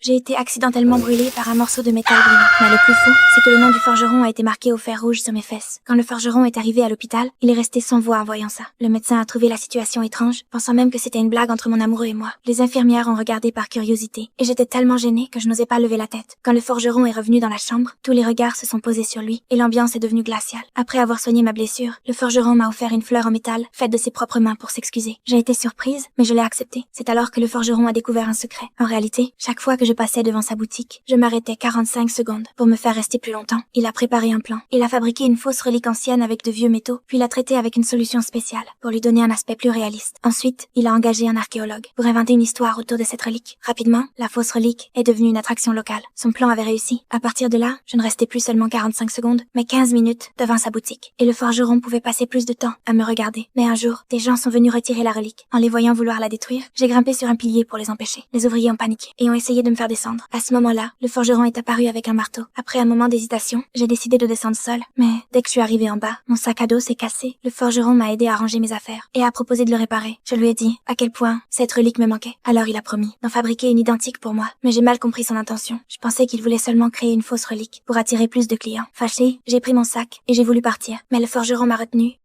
J'ai été accidentellement brûlée par un morceau de métal brûlant. Mais le plus fou, c'est que le nom du forgeron a été marqué au fer rouge sur mes fesses. Quand le forgeron est arrivé à l'hôpital, il est resté sans voix en voyant ça. Le médecin a trouvé la situation étrange, pensant même que c'était une blague entre mon amoureux et moi. Les infirmières ont regardé par curiosité, et j'étais tellement gênée que je n'osais pas lever la tête. Quand le forgeron est revenu dans la chambre, tous les regards se sont posés sur lui, et l'ambiance est devenue glaciale. Après avoir soigné ma blessure, le forgeron m'a offert une fleur en métal, faite de ses propres mains pour s'excuser. J'ai été surprise, mais je l'ai acceptée. C'est alors que le forgeron a découvert un secret. En réalité, chaque fois que je passais devant sa boutique, je m'arrêtais 45 secondes pour me faire rester plus longtemps. Il a préparé un plan. Il a fabriqué une fausse relique ancienne avec de vieux métaux, puis l'a traitée avec une solution spéciale pour lui donner un aspect plus réaliste. Ensuite, il a engagé un archéologue pour inventer une histoire autour de cette relique. Rapidement, la fausse relique est devenue une attraction locale. Son plan avait réussi. À partir de là, je ne restais plus seulement 45 secondes, mais 15 minutes devant sa boutique. Et le forgeron pouvait passer plus de temps à me regarder. Mais un jour, des gens sont venus retirer la relique. En les voyant vouloir la détruire, j'ai grimpé sur un pilier pour les empêcher. Les ouvriers ont paniqué et ont essayé de me faire descendre. À ce moment-là, le forgeron est apparu avec un marteau. Après un moment d'hésitation, j'ai décidé de descendre seule. Mais dès que je suis arrivée en bas, mon sac à dos s'est cassé. Le forgeron m'a aidé à ranger mes affaires et a proposé de le réparer. Je lui ai dit à quel point cette relique me manquait. Alors il a promis d'en fabriquer une identique pour moi. Mais j'ai mal compris son intention. Je pensais qu'il voulait seulement créer une fausse relique pour attirer plus de clients. Fâchée, j'ai pris mon sac et j'ai voulu partir. Mais le forgeron m'a retenue